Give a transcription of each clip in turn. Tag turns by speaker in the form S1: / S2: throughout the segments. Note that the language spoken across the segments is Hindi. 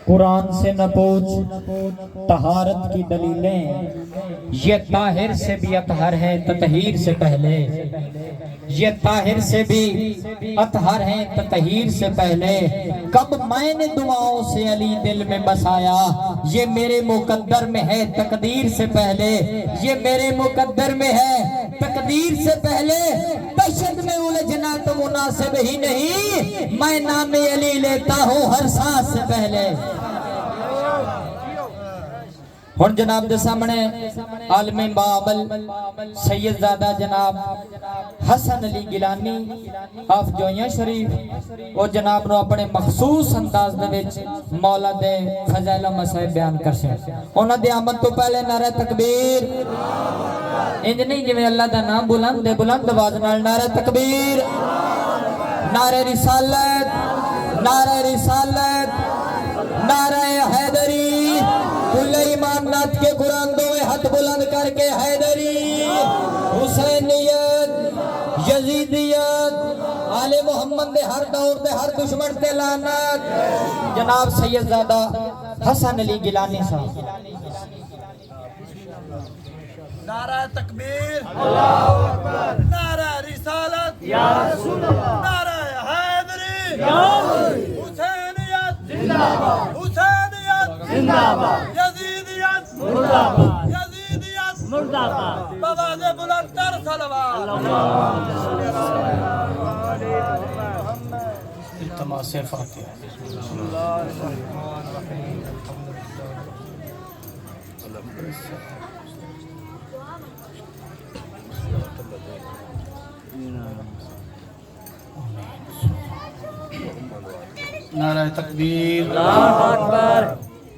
S1: कुरान से न पूछ तहारत की दलीलें, ये ताहिर से भी अतहर है ततहीर से पहले। ये ताहिर से भी अतहर है ततहीर से पहले। कब मैंने दुआओं से अली दिल में बसाया, ये मेरे मुकद्दर में है तकदीर से पहले। ये मेरे मुकद्दर में है तकदीर से पहले। दहशत में उलझना तो मुनासिब ही नहीं, मैं नाम अली लेता हूँ हर सांस से पहले। हुण जनाब दे सामने आलमे बाबल सैयदजादा जनाब हसन अली गिलानी ऑफ जोइया शरीफ और जनाब नो अपने मखसूस अंदाज दे विच मौला दे फज़ाइल मसाइब बयान करसे। उन्हां दी आमद तो पहले नारा तकबीर, इंज नहीं जिवें अल्लाह दा नाम बुलंद है, बुलंद आवाज नाल नारा तकबीर, नारे रिसालत, नारे रिसालत, नारे हैदरी। कुल ईमानत के कुरान दो हाथ बुलंद करके हैदरी, हुसैनियत, यजीदियत, आले मोहम्मद दे हर दौर दे हर दुश्मन ते लानत। जनाब सैयदजादा हसन अली गिलानी साहब।
S2: नारा तकबीर, अल्लाहु अकबर, नारा रिसालत, या रसूल अल्लाह, नारा हैदरी, या हुसैनियत जिंदाबाद, हुसैनियत जिंदाबाद, यजीदियत मुर्दाबाद, यजीदियत मुर्दाबाद। आवाज़े बुलंद कर सलवात।
S3: इल्तमास फातिहा। नारा तकबीर, अल्लाहु अकबर।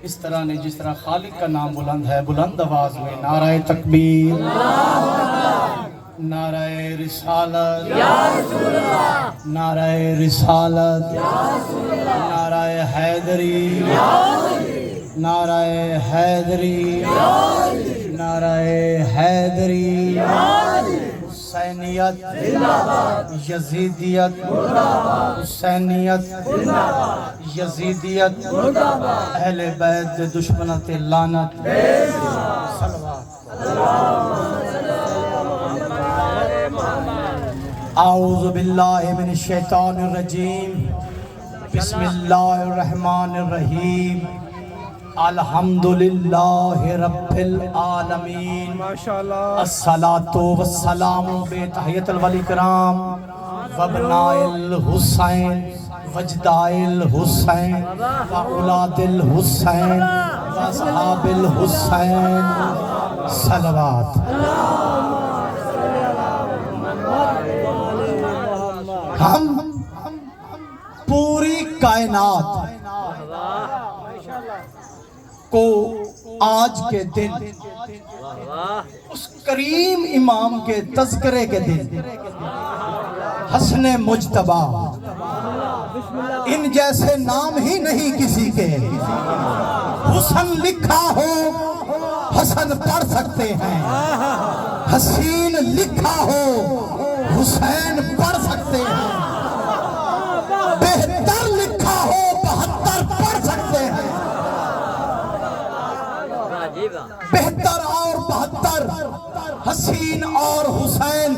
S3: इस तरह ने जिस तरह खालिक का नाम बुलंद है, बुलंद आवाज में नारा तकबीर, अल्लाहु अकबर, नारा रिसालत, या रसूल अल्लाह, नारा रिसालत, या रसूल अल्लाह, नारा हैदरी, या अली, नारा हैदरी, या अली, नारा हैदरी, या अली, हुसैनियत जिंदाबाद, यजीदियत मुर्दाबाद, हुसैनियत जिंदाबाद, यजीदियत मुर्दाबाद, अहले बैत दे दुश्मनां ते लानत। सलवात। आऊज़ु बिल्लाहि मिनश शैतानिर रजीम, बिस्मिल्लाहिर रहमानिर रहीम, अल्हम्दुलिल्लाहि रब्बिल आलमीन, माशाअल्लाह, अस्सलातु वस्सलामु बेतहियतल वल इकराम वबनाइल हुसैन वजदाइल हुसैन व औलादिल हुसैन व असहाबिल हुसैन। सलवात। हम पूरी कायनात को आज के दिन उस करीम इमाम के तज़किरे के दिन हसने मुजतबा, इन जैसे नाम ही नहीं किसी के, हुसन लिखा हो हसन पढ़ सकते हैं, हसीन लिखा हो हुसैन पढ़ सकते हैं, बेहतर लिखा हो 72 पढ़ सकते हैं, बेहतर और 72, हसीन और हुसैन,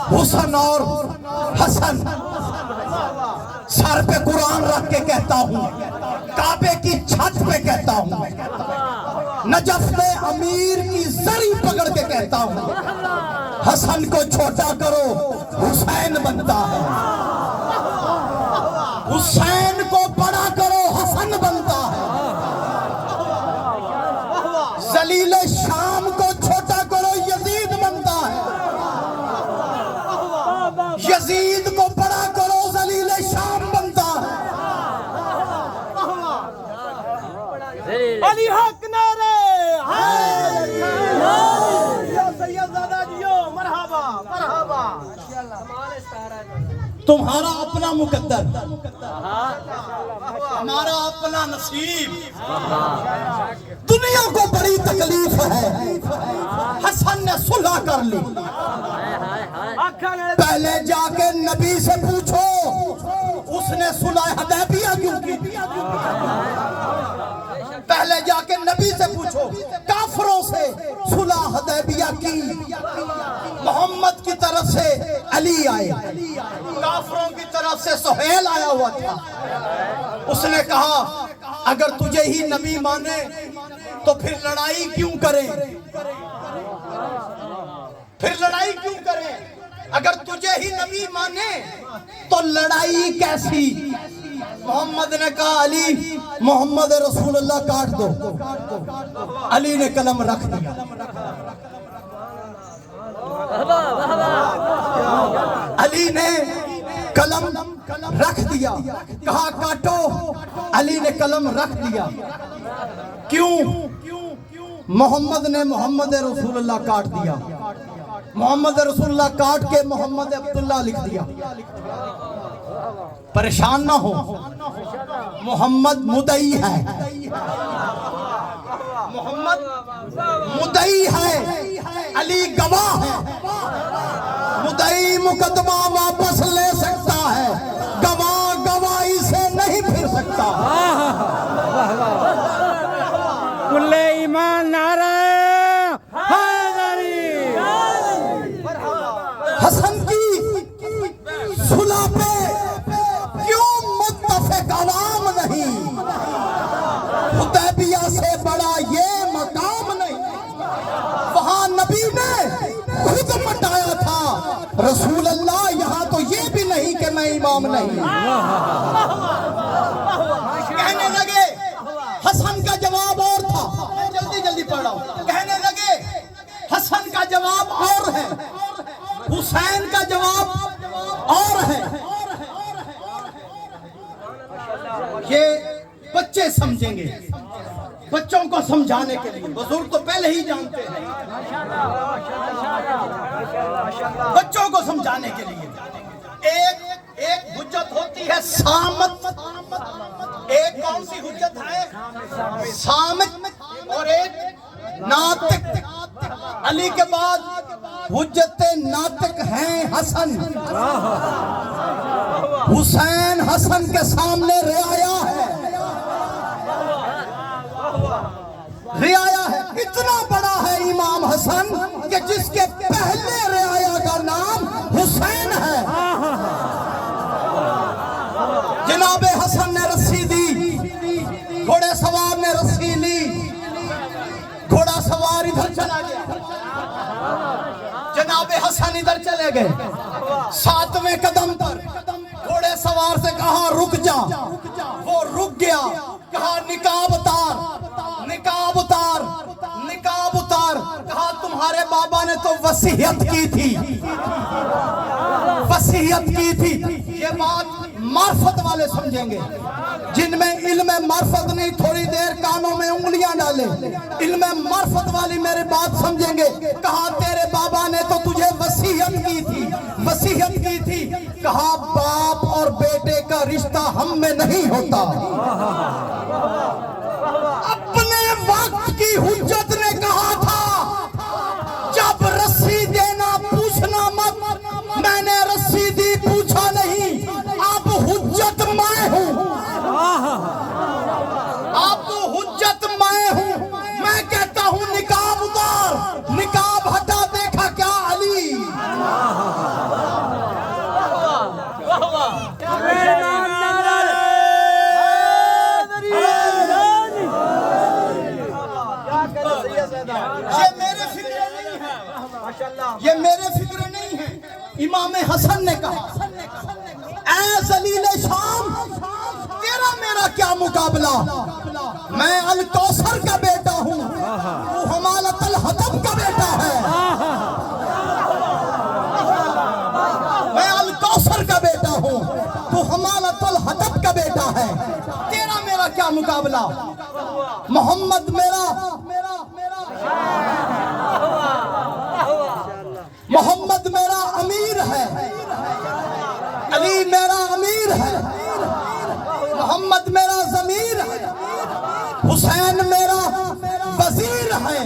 S3: हुसन और हसन। सर पे कुरान रख के कहता हूँ, काबे की छत पे कहता हूँ, नजफ में अमीर की जरी पकड़ के कहता हूँ, हसन को छोटा करो हुसैन बनता है, हुसैन को बड़ा करो हसन बनता है, जलील शाम को छोटा करो यजीद बनता है, यजीद को बड़ा करो जलील शाम बनता है।
S2: अली हक नारे सैयदजादा जियो, मरहबा मरहबा।
S3: तुम्हारा अपना मुकद्दर, हमारा अपना नसीब। दुनिया को बड़ी तकलीफ है, हसन ने सुलह कर ली। पहले जाके नबी से पूछो, उसने सुलह हुदैबिया
S4: पहले जाके नबी से पूछो, काफरों से सुलह हुदैबिया की, मोहम्मद की तरफ से अली आए, काफरों की तरफ से सुहेल आया हुआ था। उसने कहा अगर तुझे ही नबी माने तो फिर लड़ाई क्यों करें, फिर लड़ाई क्यों करें? अगर तुझे ही नबी माने तो लड़ाई कैसी? मोहम्मद ने कहा अली मोहम्मद रसूलुल्लाह काट दो। अली ने कलम रख दिया। अली ने कलम रख दिया, कहा काटो। अली ने कलम रख दिया। क्यों? मोहम्मद ने मोहम्मद रसूलुल्लाह काट दिया। मोहम्मद रसूलुल्लाह काट के मोहम्मद अब्दुल्ला लिख दिया। परेशान ना हो, मोहम्मद मुदई है, मोहम्मद मुदई है, अली गवाह है। मुदई मुकदमा वापस ले सकता है, गवाह गवाही से नहीं फिर सकता।
S5: कुल्ले ईमान नारा
S4: हसन की सुलह पे क्यों मुत्तफिक अवाम नहीं? हुदैबिया से बड़ा ये मकाम नहीं। वहां नबी ने खुद मटाया था रसूल अल्लाह, यहाँ तो ये भी नहीं कि मैं इमाम नहीं। कहने लगे हसन का जवाब और था, जल्दी जल्दी पढ़ो। कहने लगे हसन का जवाब और है, हुसैन का जवाब और है। ये बच्चे समझेंगे, बच्चों को समझाने के लिए। बुजुर्ग तो पहले ही जानते हैं, बच्चों को समझाने के लिए। एक हुज्जत होती है सामत, एक कौन सी हुज्जत है? सामत। और एक नातिक। अली के बाद हुज्जत नातिक हैं हसन। हुसैन हसन के सामने रियाया है, रियाया है। इतना बड़ा है इमाम हसन कि जिसके पहले रियाया का नाम हुसैन है। जनाबे हसन ने रस्सी दी, घोड़े सवार ने रस्सी ली, घोड़ा सवार इधर चला गया, जनाबे हसन इधर चले गए। 7वें कदम पर घोड़े सवार से कहा रुक जा, वो रुक गया। कहा निकाब उतार, निकाब उतार, निकाब उतार। कहा तुम्हारे बाबा ने तो वसीयत की थी, वसीयत की थी। ये बात मार्फत वाले समझेंगे, जिनमें इल्म मार्फत नहीं, थोड़ी देर कानों में उंगलियां डाले। इल्म मार्फत वाली मेरी बात समझेंगे। कहा तेरे बाबा ने तो तुझे वसीयत की थी, वसीयत की थी। कहा बाप और बेटे का रिश्ता हम में नहीं होता। अपने वक्त की हुज्जत ने कहा था जब रस्सी देना पूछना मत। मैंने रस्सी दी, पूछा नहीं। अब हुज्जत मैं हूं, अब हुज्जत मैं हूं। मैं कहता हूं निकाब उतार, निकाब हटा। देखा क्या अली? ये मेरे फिक्र नहीं है, ये मेरे फिक्र नहीं है। इमाम हसन ने कहा ऐ जलील शाम, तेरा मेरा क्या मुकाबला? मैं अल कौसर का बेटा हूँ, तू हमालत अल हतब का बेटा है। मैं अल कौसर का बेटा हूँ, तू हमालत अल हतब का बेटा है। तेरा मेरा क्या मुकाबला? मोहम्मद मेरा मोहम्मद मेरा अमीर है, अली मेरा अमीर है, मोहम्मद मेरा जमीर है, हुसैन मेरा वजीर है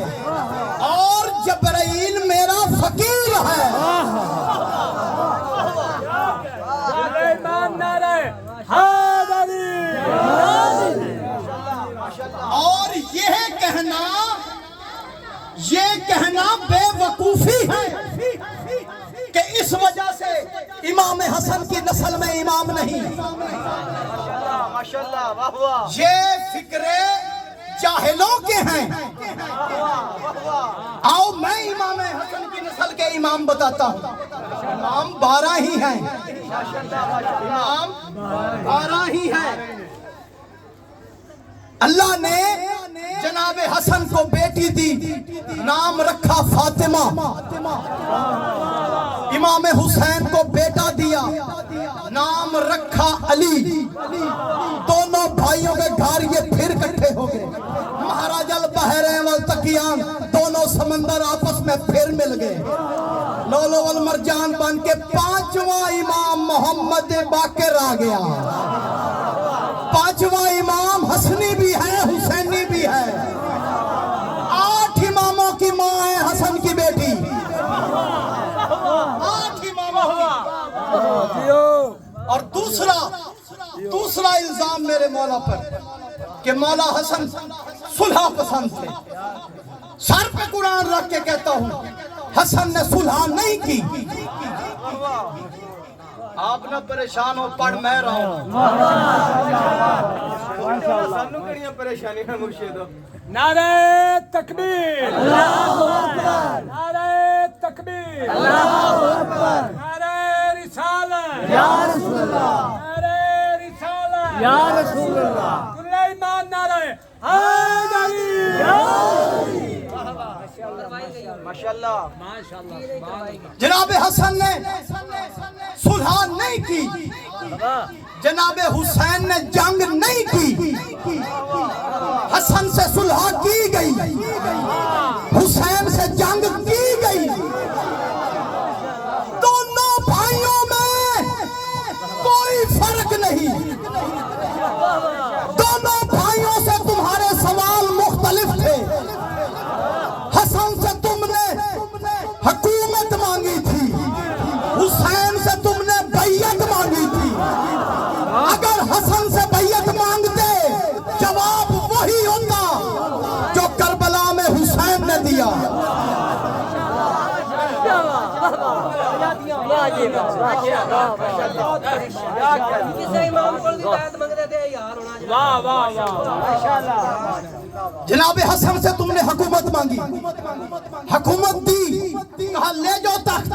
S4: और जबराइल मेरा फकीर है। और ये सूफी हैं कि इस वजह से इमाम हसन की नस्ल में इमाम नहीं।
S2: माशाल्लाह, वाह वाह।
S4: ये फिक्रे जाहिलों के हैं। आओ मैं इमाम हसन की नस्ल के इमाम बताता हूँ। इमाम 12 ही हैं। इमाम 12 ही हैं। अल्लाह ने जनाब हसन को बेटी दी, नाम रखा फातिमा। इमाम हुसैन को बेटा दिया, नाम रखा अली। दोनों भाइयों के घर ये फिर इकट्ठे हो गए। महाराजल बहरे वल तकियान, दोनों समंदर आपस में फिर मिल गए। लोलो वल मरजान बन के 5वां इमाम मोहम्मद बाकिर आ गया। 5वां इमाम हसनी भी है, हुसैनी भी है। 8 इमामों की माँ है हसन की बेटी। 8 इमामों की। और दूसरा इल्जाम मेरे मौला पर कि मौला हसन सुलह पसंद थे। सर पे कुरान रख के कहता हूँ हसन ने सुलह नहीं की। आप ना परेशान हो, पढ़ मैं रहा हूँ।
S2: सानू किहड़ियां परेशानी है मुर्शिद?
S5: नारे तकबीर, नारे तकबीर, नारे रिसालत, नारे रिसालत, कुल्ले ईमान नारे हैदरी।
S2: माशाल्लाह।
S4: जनाब हसन ने सुलह नहीं की, जनाब हुसैन ने जंग नहीं की। हसन से सुलह की गई, हुसैन से जंग की गई। दोनों भाइयों में कोई फर्क नहीं। दोनों भाइयों से तुम्हारे सवाल मुख्तलिफ थे। हसन से तुमने हुकूमत मांगी थी, हुसैन से तुमने बैयत मांगी थी। अगर हसन से बैयत मांगते जवाब वही होता जो करबला में हुसैन ने दिया। जनाब हसन से तुमने हुकूमत मांगी, हुकूमत दी। कहा ले जाओ तख्त।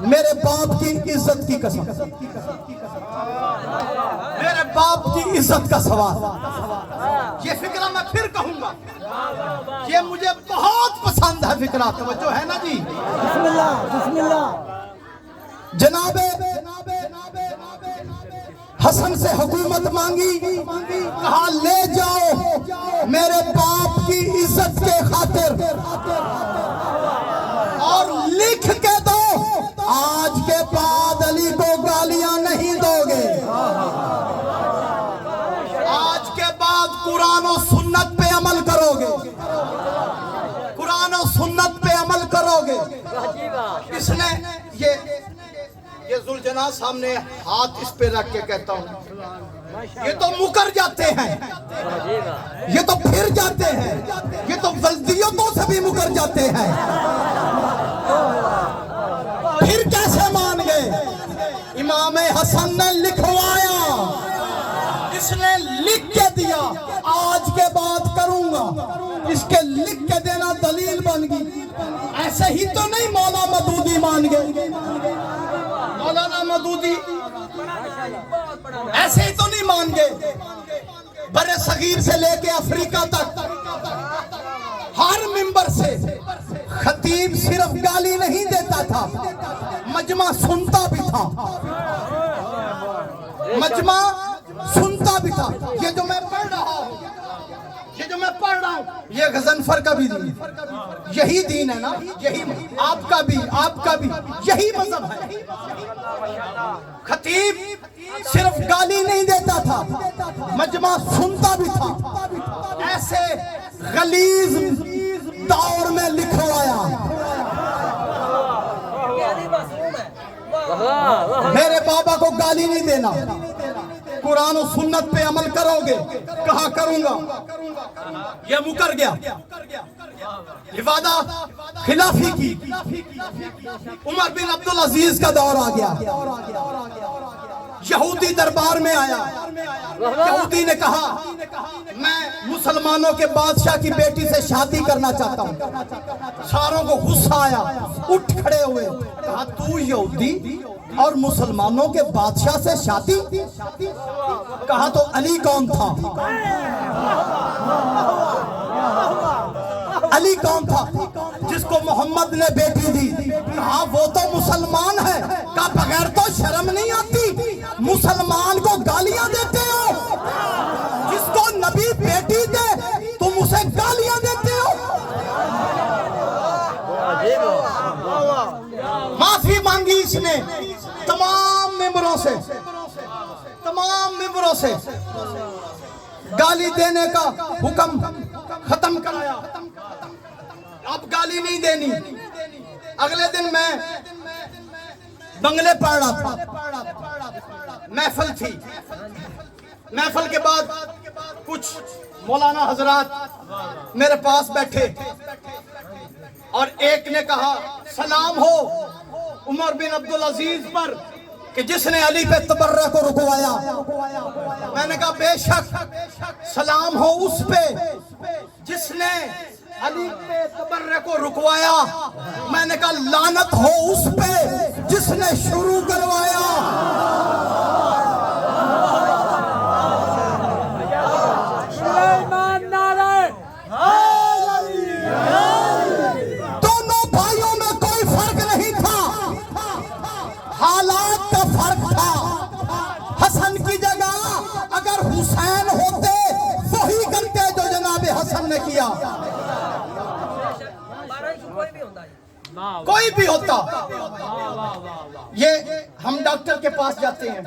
S4: मेरे बाप की इज्जत की कसम, मेरे बाप की इज्जत का सवाल। ये फिक्रा मैं फिर कहूंगा, ये मुझे बहुत पसंद है फिक्रा। तवज्जो है ना जी? जनाबे हसन से हुकूमत मांगी। कहा ले जाओ मेरे बाप की इज्जत के खातिर, और लिख के दो आज के बाद अली को गालियां नहीं दोगे। आज के बाद कुरान और सुन्नत पे अमल करोगे, कुरान और सुन्नत पे अमल करोगे। इसने ये जुलजना सामने हाथ इस पे रख के कहता हूँ, ये तो मुकर जाते हैं, ये तो फिर जाते हैं, ये तो गलतियों से भी मुकर जाते हैं। फिर कैसे मान गए? इमाम हसन ने लिखवाया, इसने लिख के दिया आज के बाद करूंगा। इसके लिख के देना दलील बन गई। ऐसे ही तो नहीं मौला मदूदी मान गए। मौलाना मदूदी ऐसे ही तो नहीं मान गए। बड़े सगीर से लेके अफ्रीका तक हर मिंबर से खतीब सिर्फ गाली नहीं देता था, मजमा सुनता भी था। मजमा सुनता भी था। ये जो मैं पढ़ रहा हूँ, ये जो मैं पढ़ रहा हूँ, ये गजनफर का भी दीन, यही दीन है ना? यही आपका भी यही मजहब है। खतीब सिर्फ गाली नहीं देता था, मजमा सुनता भी था। ऐसे गलीज दौर में लिखवाया। मेरे बाबा को गाली नहीं देना, कुरान और सुन्नत पे अमल करोगे? कहा करूंगा, ये मुकर गया। ये वादा खिलाफी की। उमर बिन अब्दुल अजीज का दौर आ गया। यहूदी दरबार में आया। यहूदी ने कहा मैं मुसलमानों के बादशाह की बेटी से शादी करना चाहता हूं। सारों को गुस्सा आया, उठ खड़े हुए। कहा तू यहूदी और मुसलमानों के बादशाह से शादी? कहा तो अली कौन था? अली कौन था जिसको मोहम्मद ने बेटी दी? कहा वो तो मुसलमान है। का बगैर तो शर्म नहीं आती, मुसलमान को गालियां देते हो। जिसको नबी बेटी दे तुम उसे गालियां देते हो। माफी मांगी इसने तमाम मेंबरों से, तमाम मेंबरों से गाली देने का हुक्म खत्म कराया। अब गाली नहीं देनी। अगले दिन मैं बंगले पढ़ रहा था, महफिल थी। महफिल के बाद कुछ मौलाना हजरात मेरे पास बैठे और एक ने कहा सलाम हो उमर बिन अब्दुल अजीज पर कि जिसने अली पे तबर्रा को रुकवाया। मैंने कहा बेशक सलाम हो उस पे जिसने अली पे तबर्रा को रुकवाया। मैंने कहा लानत हो उस पे जिसने शुरू करवाया। दोनों भाइयों में कोई फर्क नहीं था, हालात का फर्क था। हसन की जगह अगर हुसैन होते वही करते जो जनाब हसन ने किया। कोई भी होता। ये हम डॉक्टर के पास जाते हैं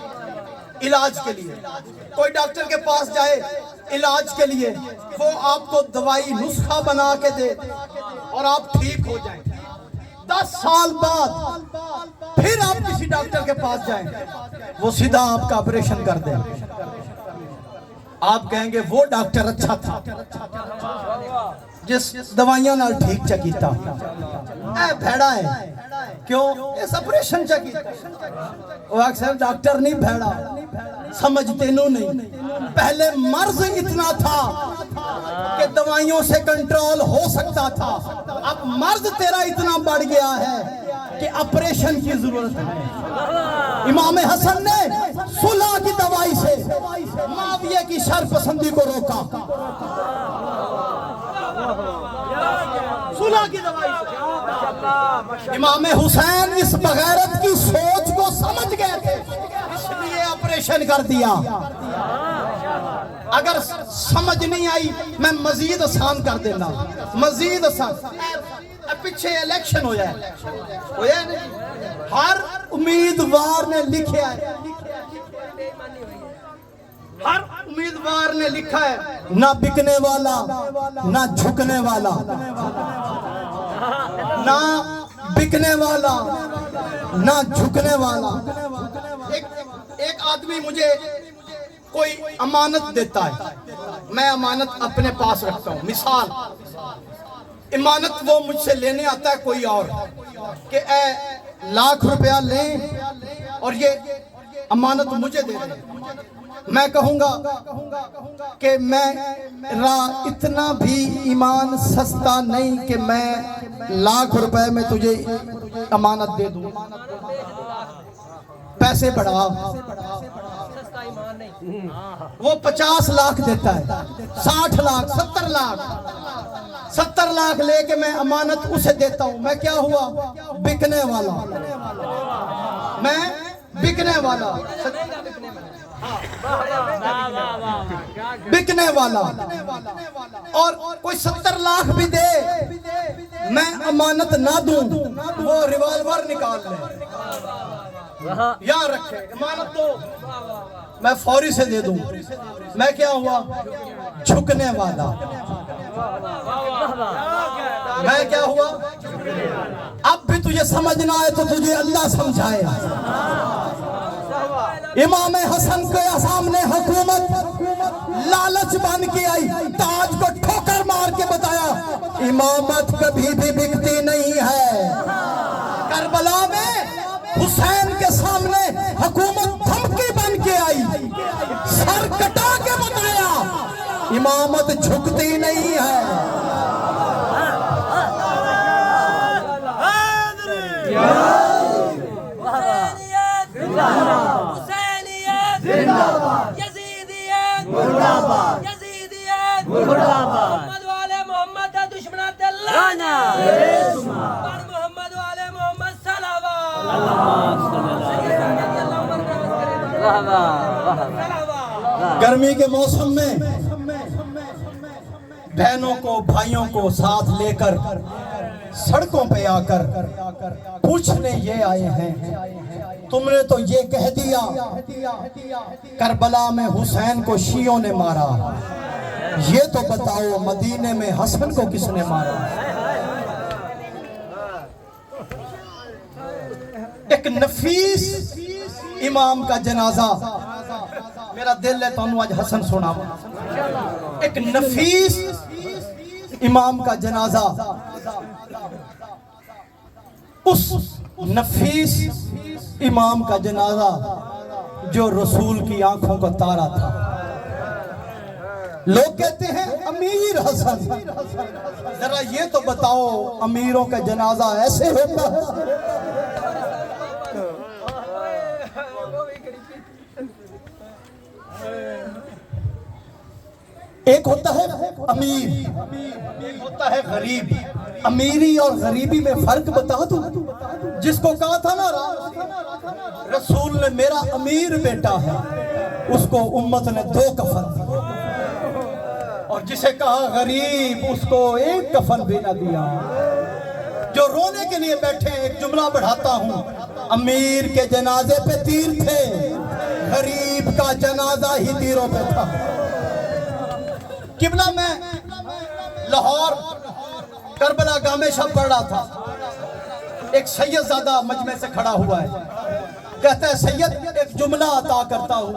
S4: इलाज के लिए। कोई डॉक्टर के पास जाए इलाज के लिए, वो आपको दवाई नुस्खा बना के दे और आप ठीक हो जाएं। 10 साल बाद फिर आप किसी डॉक्टर के पास जाएं, वो सीधा आपका ऑपरेशन कर दे। आप कहेंगे वो डॉक्टर अच्छा था जिस दवाइयां नाल ठीक चकीता। ए भेड़ा है क्यों इस ऑपरेशन चकीता? वो अक्सर डॉक्टर नहीं भेड़ा, समझ तेनू नहीं। पहले मर्ज इतना था कि दवाइयों से कंट्रोल हो सकता था, अब मर्ज तेरा इतना बढ़ गया है कि ऑपरेशन की जरूरत है। इमाम हसन ने सुलह की दवाई से माविया की शरपसंदी को रोका। सुलह की दवाई से। इमाम हुसैन इस बगैरत की सोच को समझ गए थे, इसलिए ऑपरेशन कर दिया। अगर समझ नहीं आई मैं मजीद आसान कर देना, मजीद आसान। पीछे इलेक्शन होया है, हर उम्मीदवार ने लिखा है, हर उम्मीदवार ने लिखा है ना बिकने वाला ना झुकने वाला, ना बिकने वाला ना झुकने वाला। एक आदमी मुझे कोई अमानत देता है, मैं अमानत अपने पास रखता हूँ। मिसाल, इमानत वो मुझसे लेने आता है कोई और कि ए लाख रुपया ले और ये अमानत मुझे दे दे। मैं कहूंगा कि मेरा इतना भी ईमान सस्ता नहीं कि मैं लाख रुपए में तुझे अमानत दे दूं। पैसे बढ़ा, वो 50 लाख देता है, 60 लाख, 70 लाख, 70 लाख लेके मैं अमानत उसे देता हूं। मैं क्या हुआ? बिकने वाला। मैं बिकने वाला, बिकने वाला। और कोई 70 लाख भी दे, मैं अमानत ना दूं, वो रिवॉल्वर निकाल ले, याद रखे अमानत तो मैं फौरी से दे दूं। मैं क्या हुआ? झुकने वाला। मैं क्या हुआ? अब भी तुझे समझना है तो तुझे अल्लाह समझाए। इमाम हसन के सामने हुकूमत लालच बन के आई, ताज को ठोकर मार के बताया इमामत कभी भी बिकती नहीं है। करबला में हुसैन के सामने हुकूमत धमकी बन के आई, सर कटा के बताया इमामत झुकती नहीं है।
S6: मोहम्मद वाले मोहम्मद का दुश्मन तेलाना पर मोहम्मद वाले मोहम्मद सलावा।
S4: गर्मी के मौसम में बहनों को भाइयों को साथ लेकर सड़कों पे आकर पूछने ये आए हैं, तुमने तो ये कह दिया करबला में हुसैन को शियों ने मारा, ये तो बताओ मदीने में हसन को किसने मारा। एक नफीस इमाम का जनाजा, मेरा दिल है तो आज हसन सुनावा। एक नफीस इमाम का जनाजा, उस नफीस इमाम का जनाजा जो रसूल की आंखों का तारा था। लोग कहते हैं अमीर हसन, जरा ये तो बताओ अमीरों का जनाजा ऐसे होता है? एक होता है अमीर, एक होता है गरीब। अमीरी और गरीबी में फर्क बता दूं? जिसको कहा था ना रसूल ने मेरा अमीर बेटा है, उसको उम्मत ने 2 कफन दिए, और जिसे कहा गरीब उसको 1 कफन भी न दिया। जो रोने के लिए बैठे, एक जुमला बढ़ाता हूं, अमीर के जनाजे पे तीर थे, गरीब का जनाजा ही तीरों पे था। किबला में लाहौर करबला गामे शब पढ़ रहा था, एक सैयदजादा मजमे से खड़ा हुआ है, कहता है सैयद एक जुमला अता करता हूँ,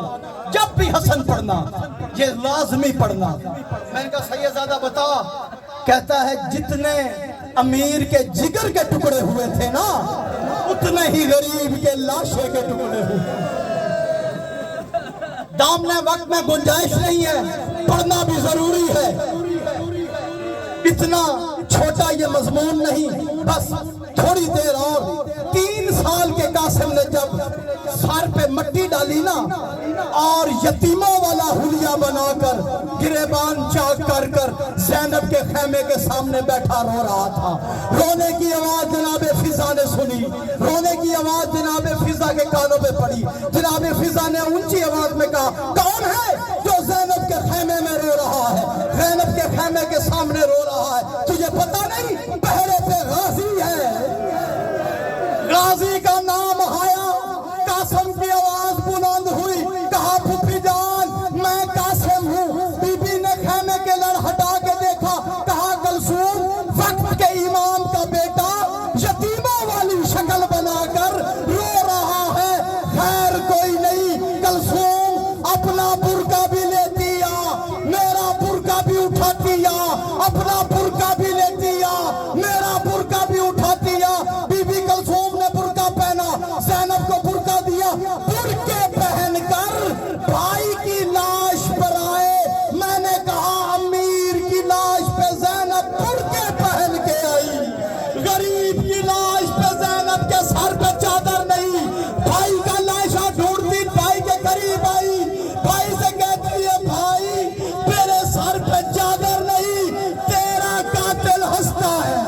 S4: जब भी हसन पढ़ना ये लाजमी पढ़ना। मैंने कहा सैयदजादा बता। कहता है जितने अमीर के जिगर के टुकड़े हुए थे ना, उतने ही गरीब के लाशे के टुकड़े हुए। दामने वक्त में गुंजाइश नहीं है, पढ़ना भी जरूरी है। इतना छोटा ये मजमून नहीं, बस थोड़ी देर और। 3 साल के कासिम ने जब सर पे मट्टी डाली ना, और यतीमों वाला हुलिया बनाकर गिरेबान चाक कर कर ज़ैनब के खेमे के सामने बैठा रो रहा था। रोने की आवाज जनाबे फिजा ने सुनी, रोने की आवाज जनाबे फिजा के कानों पे पड़ी। जनाबे फिजा ने ऊंची आवाज में कहा, कौन है जो ज़ैनब के खेमे में रो रहा है, ज़ैनब के खेमे के सामने रो रहा है? तुझे पता नहीं पहरे पे गाजी है। गाजी का नाम आया, कासिम की आवाज बुलंद हुई, कहा फूफी जान मैं कासिम हूँ। बीबी ने खेमे के लड़ हटा के देखा, कहा कलसूम वक्त के इमाम का बेटा यतीमों वाली शक्ल बनाकर रो रहा है। खैर कोई नहीं, कलसूम अपना बुर्का भी लेती आ, मेरा बुर्का भी उठाती आ, अपना बुर्का भी लेती आ, मेरा बुर्का भी उठाती आ। बीबी कलसूम ने बुर्का पहना, ज़ैनब को बुर्का दिया, बुर्के पहनकर भाई की लाश पर आए। मैंने कहा अमीर की लाश पे ज़ैनब बुर्के पहन के आई, गरीब की लाश पे ज़ैनब के सर पे चादर नहीं। भाई का लाशा ढूंढती भाई के करीब आई, भाई से कहती है भाई मेरे सर पे चादर नहीं, तेरा कातिल हंसता है।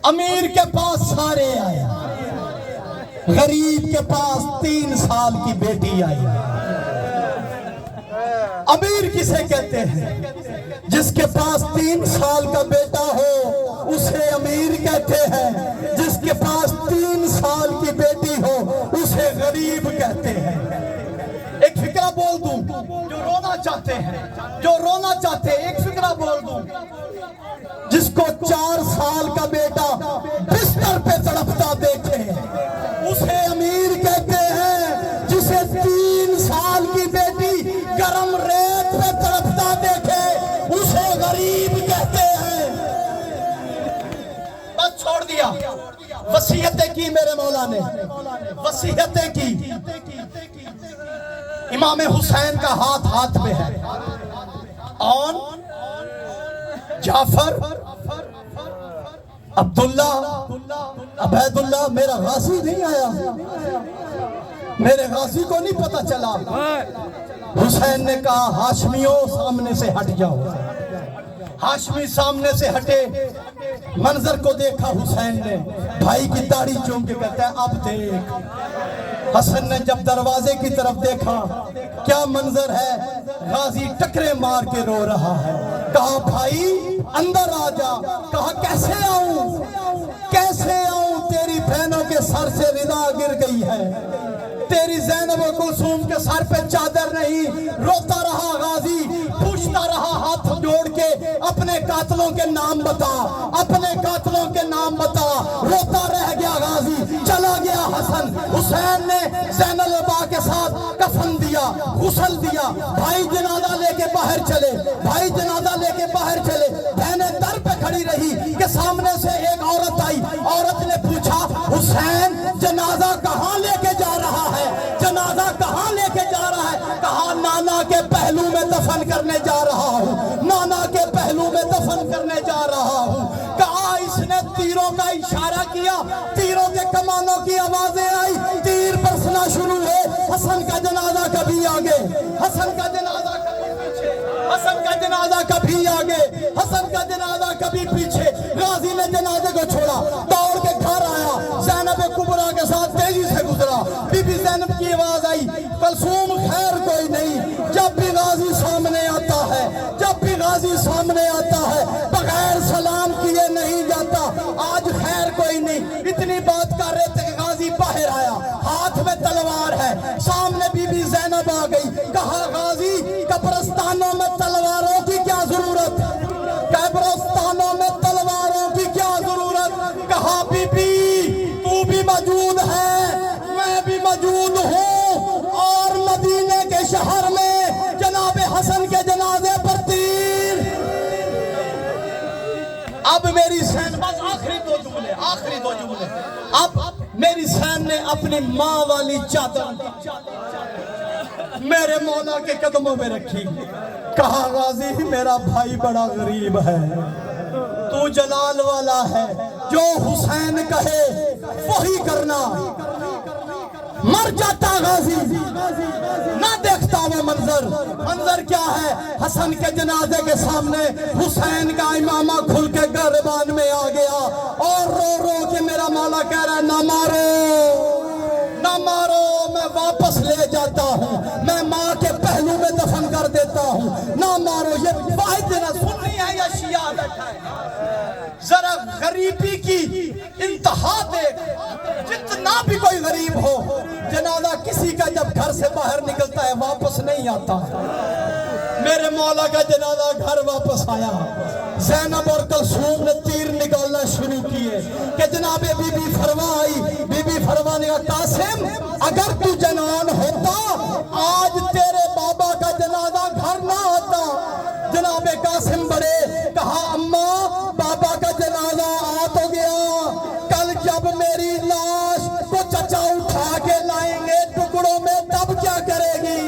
S4: अमीर के पास सारे आए, गरीब के पास 3 साल की बेटी आई। अमीर किसे कहते हैं? जिसके पास 3 साल का बेटा हो उसे अमीर कहते हैं, जिसके पास 3 साल की बेटी हो उसे गरीब कहते हैं। एक फिक्रा बोल दूं, जो रोना चाहते हैं, जो रोना चाहते हैं, एक फिक्रा बोल दूं, जिसको 4 साल का बेटा बिस्तर पे तड़पता देखे वसीयतें की मेरे मौला ने, वसीयतें की। इमाम हुसैन का हाथ हाथ में है और जाफर, अब्दुल्ला, अबैदुल्ला। मेरा गाजी नहीं आया, मेरे गाजी को नहीं पता चला। हुसैन ने कहा हाशमियों सामने से हट जाओ। हाशमी सामने से हटे, मंजर को देखा हुसैन ने, भाई की दाढ़ी चूम के कहता है अब देख। हसन ने जब दरवाजे की तरफ देखा, क्या मंजर है, गाजी टकरे मार के रो रहा है। कहा भाई अंदर आ जा। कहा कैसे आऊं, कैसे आऊं, तेरी बहनों के सर से रिदा गिर गई है, तेरी ज़ैनब और कुलसूम के सर पे चादर नहीं। रोता रहा गाजी, पूछता रहा हाथ जोड़ के अपने कातलों के नाम बता, अपने कातलों के नाम बता। रोता रह गया गाजी, चला गया हसन। हुसैन ने ज़ैनल अबा के साथ कफन दिया, गुस्ल दिया। भाई जनाजा लेके बाहर चले, भाई जनाजा लेके बाहर चले। बहनें दर पे खड़ी रही कि सामने से एक औरत आई। औरत ने पूछा हुसैन जनाजा कहाँ लेके जा रहा है, जनाजा कहाँ लेके जा रहा है। कहा नाना के पहलू में दफन करने जा रहा हूँ, नाना के पहलू में दफन करने जा रहा हूँ। कहा इसने तीरों का इशारा किया, तीरों के कमानों की आवाजें आई, तीर बरसना शुरू हुए। हसन का जनाजा कभी आगे, हसन का जनाजा कभी पीछे, हसन का जनाजा कभी आगे, हसन का जनाजा कभी पीछे। गाजी ने जनाजे को छोड़ा, दौड़ के घर आया, ज़ैनब कुबरा के साथ तेजी से गुजरा। बीबी ज़ैनब की आवाज आई, कुलसूम खैर कोई नहीं। जब भी गाजी सामने आता है, जब भी गाजी सामने आता है, बगैर सलाम किए नहीं जाता। आज खैर कोई नहीं। इतनी बात कर रहे थे कि गाजी बाहर आया, हाथ में तलवार है। सामने बीबी ज़ैनब आ गई। कहा गाजी कब्रिस्तानों में तलवारों की क्या जरूरत, कब्रिस्तानों में तलवारों की क्या जरूरत। कहा बीबी तू भी मौजूद है, मैं भी मौजूद हूँ, और मदीने के शहर में जनाब हसन के जनाजे पर तीर। अब मेरी सैन, बस आखिरी दो जुमले, आखिरी दो जुमले। अब मेरी सैन ने अपनी माँ वाली चादर मेरे मौला के कदमों में रखी। कहा गाजी मेरा भाई बड़ा गरीब है, तू जलाल वाला है, जो हुसैन कहे वही करना। मर जाता गाजी, ना देखता वो मंजर। मंजर क्या है, हसन के जनाजे के सामने हुसैन का इमामा खुल के गर्बान में आ गया और रो रो के मेरा मौला कह रहा है ना मारो, ना मारो, मैं वापस ले जाता हूँ, मैं माँ के पहलू में दफन कर देता हूँ, ना मारो। ये वाहिद ना सुन रही है या शिया बैठा है। जरा गरीबी की इंतहा देख, जितना भी कोई गरीब हो, जनाजा किसी का जब घर से बाहर निकलता है वापस नहीं आता। मेरे मौला का जनाजा घर वापस आया। ज़ैनब और कुलसूम ने तीर निकालना शुरू किए कि जनाबे बीबी फरवा आई। बीबी फरवा ने कहा कासिम अगर तू जनान होता आज तेरे बाबा का जनाजा घर ना आता। जनाबे कासिम बड़े, कहा अम्मा बाबा का जनाजा आ तो गया, कल जब मेरी लाश को चचा उठा के लाएंगे टुकड़ों में तब क्या करेगी।